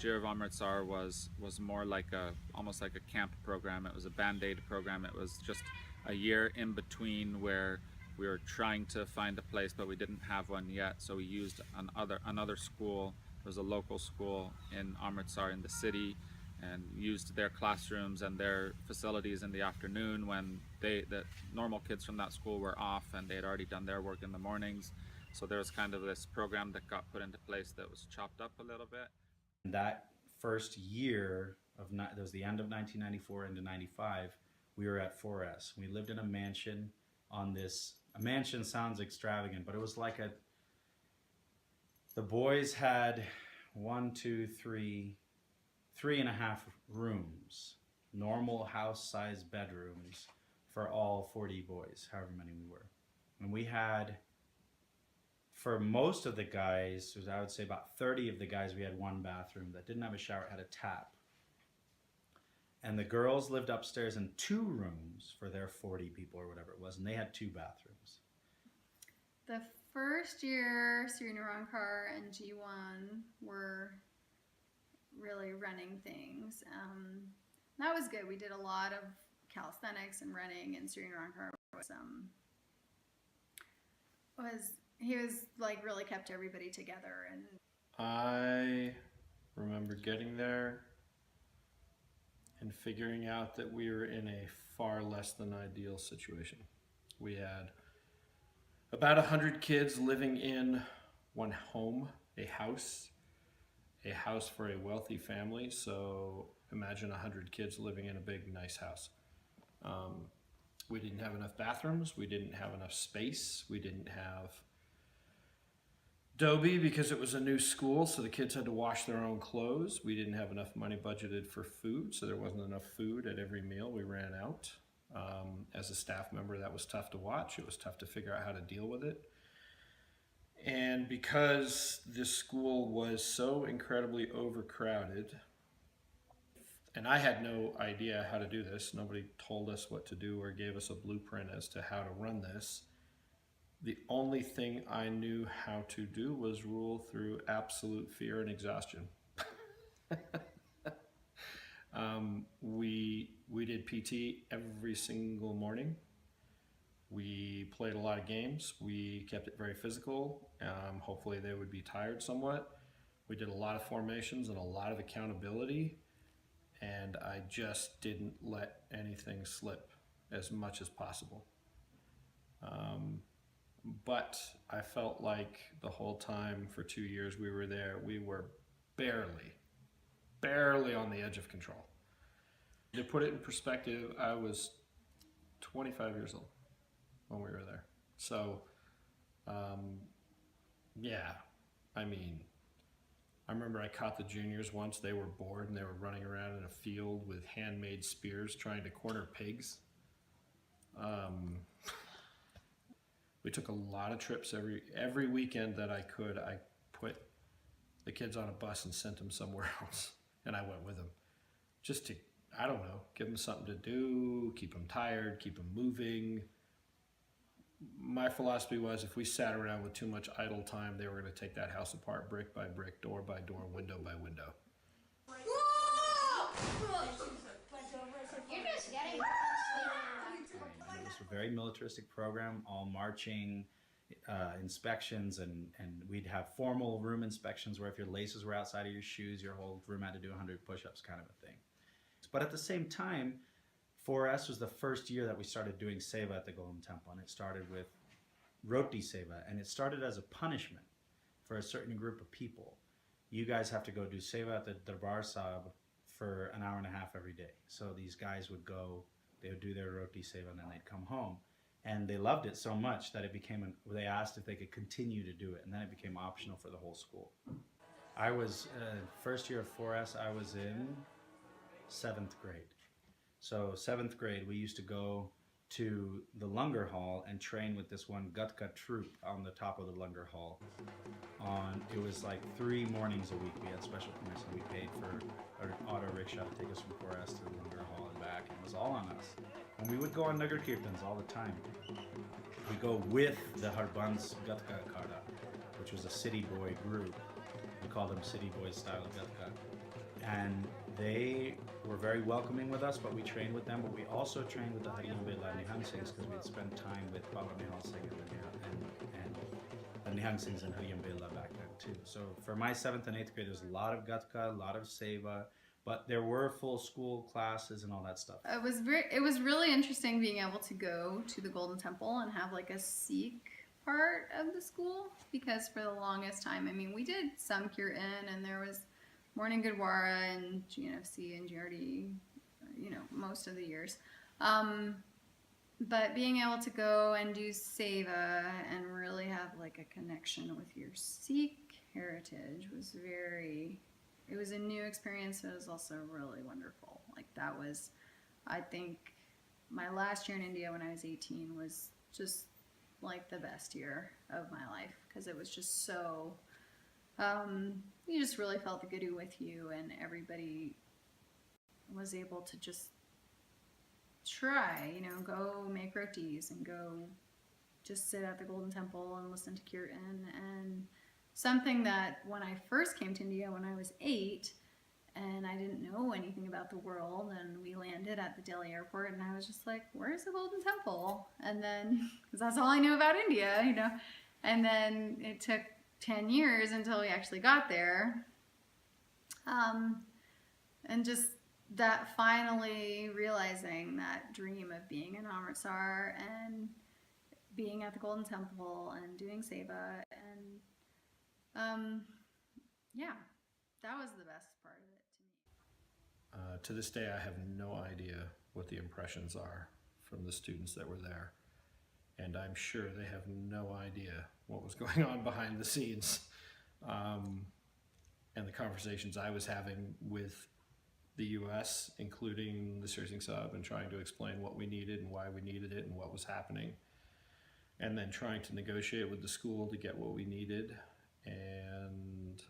year of Amritsar was more like almost like a camp program. It was a band-aid program. It was just a year in between where we were trying to find a place, but we didn't have one yet. So we used another school. There was a local school in Amritsar in the city, and used their classrooms and their facilities in the afternoon when the normal kids from that school were off and they had already done their work in the mornings. So there was kind of this program that got put into place that was chopped up a little bit. That first year that was the end of 1994 into 95, we were at 4S. We lived in a mansion on this. A mansion sounds extravagant, but it was like the boys had three and a half rooms, normal house-sized bedrooms for all 40 boys, however many we were. And we had, for most of the guys, I would say about 30 of the guys, we had one bathroom that didn't have a shower, had a tap. And the girls lived upstairs in 2 rooms for their 40 people or whatever it was, and they had 2 bathrooms. The first year, Srinagar and G1 were really running things. That was good. We did a lot of calisthenics and running, and Srinagar he was like really kept everybody together. And I remember getting there and figuring out that we were in a far less than ideal situation. We had about 100 kids living in one home, a house for a wealthy family. So imagine 100 kids living in a big, nice house. We didn't have enough bathrooms. We didn't have enough space. We didn't have Dobie because it was a new school, so the kids had to wash their own clothes. We didn't have enough money budgeted for food, so there wasn't enough food at every meal. We ran out. As a staff member, that was tough to watch. It was tough to figure out how to deal with it. And because this school was so incredibly overcrowded, and I had no idea how to do this, nobody told us what to do or gave us a blueprint as to how to run this. The only thing I knew how to do was rule through absolute fear and exhaustion. We did PT every single morning. We played a lot of games. We kept it very physical. Hopefully they would be tired somewhat. We did a lot of formations and a lot of accountability, and I just didn't let anything slip as much as possible. But I felt like the whole time for 2 years we were there, we were barely on the edge of control. To put it in perspective, I was 25 years old when we were there. So, yeah, I mean, I remember I caught the juniors once. They were bored and they were running around in a field with handmade spears trying to corner pigs. We took a lot of trips every weekend that I could. I put the kids on a bus and sent them somewhere else, and I went with them just to, I don't know, give them something to do, keep them tired, keep them moving. My philosophy was if we sat around with too much idle time, they were going to take that house apart brick by brick, door by door, window by window. It was a very militaristic program, all marching, inspections, and we'd have formal room inspections where if your laces were outside of your shoes, your whole room had to do 100 push-ups kind of a thing. But at the same time, 4S was the first year that we started doing seva at the Golden Temple, and it started with roti seva, and it started as a punishment for a certain group of people. You guys have to go do seva at the Darbar Sahib for an hour and a half every day. So these guys would go, they would do their roti seva, and then they'd come home. And they loved it so much that it became, they asked if they could continue to do it, and then it became optional for the whole school. I was, first year of 4S, I was in 7th grade. So 7th grade, we used to go to the Langar Hall and train with this one Gatka troop on the top of the Langar Hall. It was like 3 mornings a week. We had special permission. We paid for an auto rickshaw to take us from 4S to the Langar Hall and back. It was all on us. And we would go on Nagar Kirtans all the time. We go with the Harbans Gatka Karda, which was a city boy group. We call them city boy style Gatka. And they were very welcoming with us, but we trained with them. But we also trained with the Hariam Bela Nihang Singhs because we'd spent time with Baba Nihal Singh and the Nihang Singhs and Hariam Bela back then too. So for my 7th and 8th grade, there's a lot of Gatka, a lot of Seva, but there were full school classes and all that stuff. It was really interesting being able to go to the Golden Temple and have like a Sikh part of the school, because for the longest time, I mean, we did some Kirtan and there was Morning Gurdwara and GNFC and GRD, most of the years. But being able to go and do Seva and really have like a connection with your Sikh heritage was it was a new experience, but it was also really wonderful. Like that was, I think, my last year in India when I was 18 was just like the best year of my life, because it was just so, you just really felt the Guru with you, and everybody was able to just try, go make rotis and go just sit at the Golden Temple and listen to Kirtan. And something that when I first came to India when I was 8 and I didn't know anything about the world, and we landed at the Delhi airport and I was just like, where's the Golden Temple? And then, because that's all I knew about India, and then it took 10 years until we actually got there. And just that finally realizing that dream of being in Amritsar and being at the Golden Temple and doing Seva, and yeah, that was the best part of it to me. To this day, I have no idea what the impressions are from the students that were there. And I'm sure they have no idea what was going on behind the scenes. And the conversations I was having with the US, including the Sir Singh Sahib, and trying to explain what we needed and why we needed it and what was happening. And then trying to negotiate with the school to get what we needed. And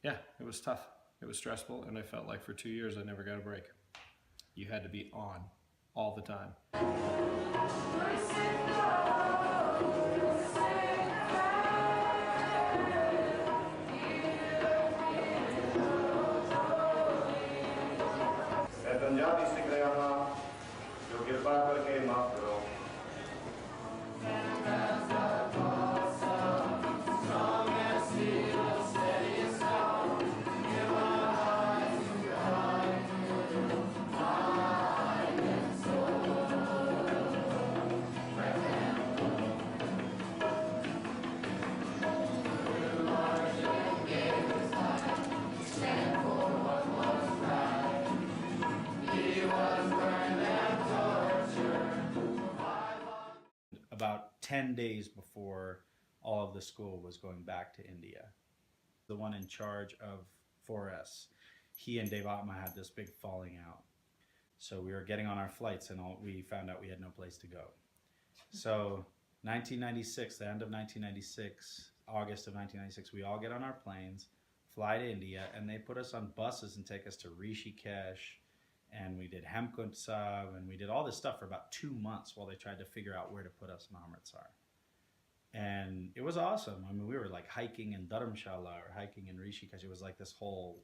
yeah, it was tough. It was stressful, and I felt like for 2 years I never got a break. You had to be on all the time. About 10 days before all of the school was going back to India, the one in charge of 4S, he and Devatma had this big falling out. So we were getting on our flights and we found out we had no place to go. So 1996, the end of 1996, August of 1996, we all get on our planes, fly to India, and they put us on buses and take us to Rishikesh. And we did Hemkund Sahib, and we did all this stuff for about 2 months while they tried to figure out where to put us in Amritsar. And it was awesome. I mean, we were like hiking in Dharamshala or hiking in Rishikesh. It was like this whole,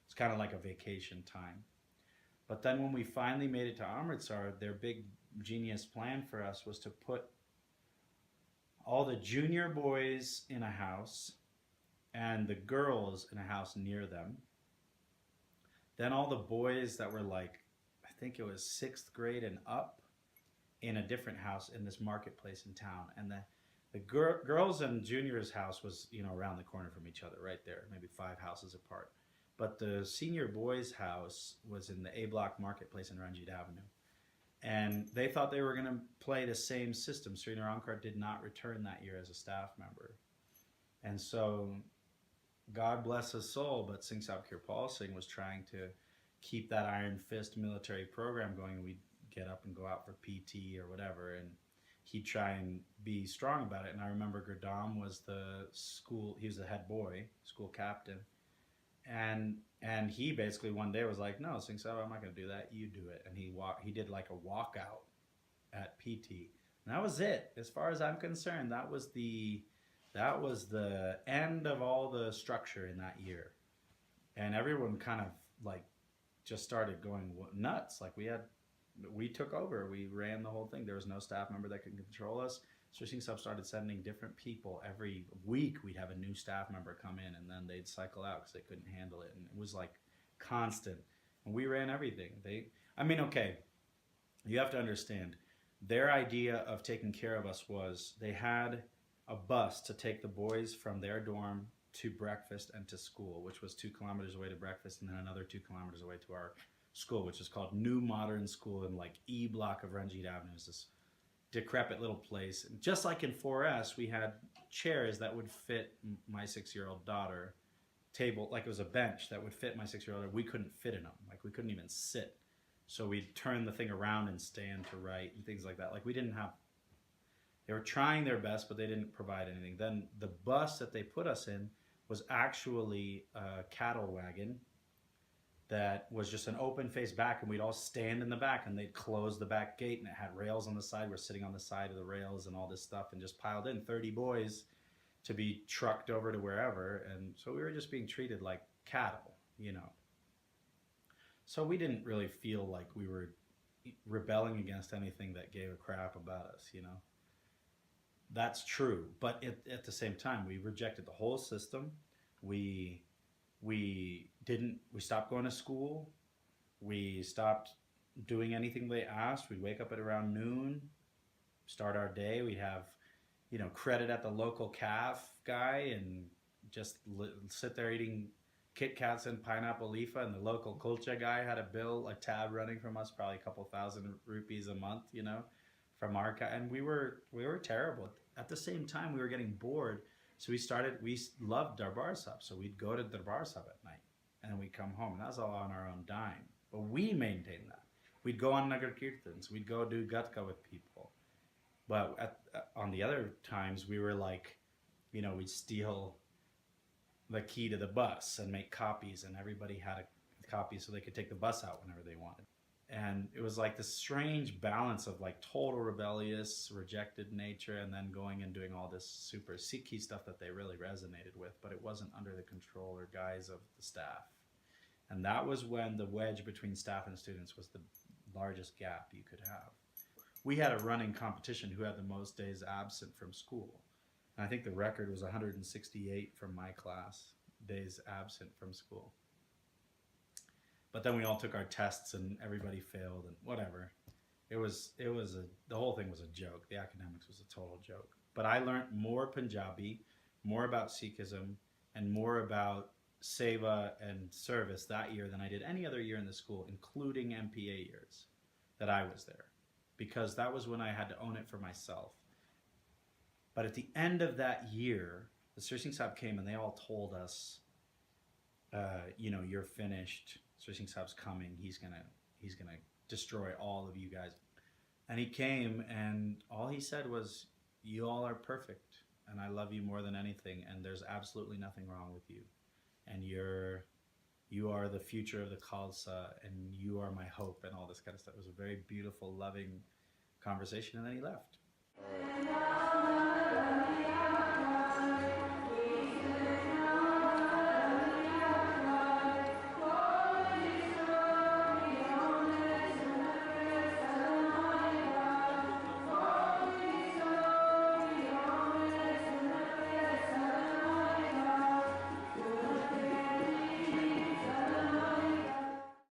it's kind of like a vacation time. But then when we finally made it to Amritsar, their big genius plan for us was to put all the junior boys in a house and the girls in a house near them. Then all the boys that were like, I think it was 6th grade and up, in a different house in this marketplace in town. And the girls and juniors' house was, around the corner from each other, right there, maybe 5 houses apart. But the senior boys' house was in the A Block marketplace in Ranjit Avenue. And they thought they were going to play the same system. Sri Narankar did not return that year as a staff member. And so, God bless his soul, but Singh Sahib Kirpal Singh was trying to keep that iron fist military program going. We'd get up and go out for PT or whatever, and he'd try and be strong about it. And I remember Gurdam was he was the head boy, school captain. And he basically one day was like, no, Singh Sahib, I'm not going to do that. You do it. And he did like a walkout at PT. And that was it. As far as I'm concerned, that was the end of all the structure in that year. and everyone kind of like just started going nuts. Like we took over, we ran the whole thing. There was no staff member that could control us. Switching Sub started sending different people every week. We'd have a new staff member come in, and then they'd cycle out because they couldn't handle it, and it was like constant. And we ran everything. Okay, you have to understand, their idea of taking care of us was they had a bus to take the boys from their dorm to breakfast and to school, which was 2 kilometers away to breakfast, and then another 2 kilometers away to our school, which is called New Modern School in like E block of Ranjit Avenue. It's this decrepit little place. And just like in 4S, we had chairs that would fit my 6-year-old daughter, table, like it was a bench that would fit my 6-year-old daughter. We couldn't fit in them. Like we couldn't even sit. So we'd turn the thing around and stand to write and things like that. Like we didn't have, they were trying their best, but they didn't provide anything. Then the bus that they put us in was actually a cattle wagon that was just an open face back, and we'd all stand in the back, and they'd close the back gate, and it had rails on the side. We're sitting on the side of the rails and all this stuff, and just piled in 30 boys to be trucked over to wherever. And so we were just being treated like cattle, you know. So we didn't really feel like we were rebelling against anything that gave a crap about us, you know. That's true, but at the same time, we rejected the whole system. We stopped going to school. We stopped doing anything they asked. We'd wake up at around noon, start our day. We'd have, you know, credit at the local calf guy and just sit there eating Kit Kats and pineapple leafa. And the local kulcha guy had a tab running from us, probably a couple thousand rupees a month, you know, from our and we were terrible. At the same time, we were getting bored. So we loved Darbar Sahib, so we'd go to Darbar Sahib at night, and then we'd come home, and that was all on our own dime. But we maintained that. We'd go on Nagar Kirtans, we'd go do Gatka with people. But on the other times, we were like, you know, we'd steal the key to the bus and make copies, and everybody had a copy so they could take the bus out whenever they wanted. And it was like this strange balance of like total rebellious, rejected nature, and then going and doing all this super Sikhi stuff that they really resonated with, but it wasn't under the control or guise of the staff. And that was when the wedge between staff and students was the largest gap you could have. We had a running competition who had the most days absent from school. And I think the record was 168 from my class, days absent from school. But then we all took our tests and everybody failed and whatever. The whole thing was a joke. The academics was a total joke. But I learned more Punjabi, more about Sikhism, and more about seva and service that year than I did any other year in the school, including MPA years that I was there. Because that was when I had to own it for myself. But at the end of that year, the Sri Sahib came and they all told us, you know, you're finished. Sri Sahib's coming. He's gonna destroy all of you guys. And he came, and all he said was, "You all are perfect, and I love you more than anything. And there's absolutely nothing wrong with you. And you are the future of the Khalsa, and you are my hope," and all this kind of stuff. It was a very beautiful, loving conversation, and then he left.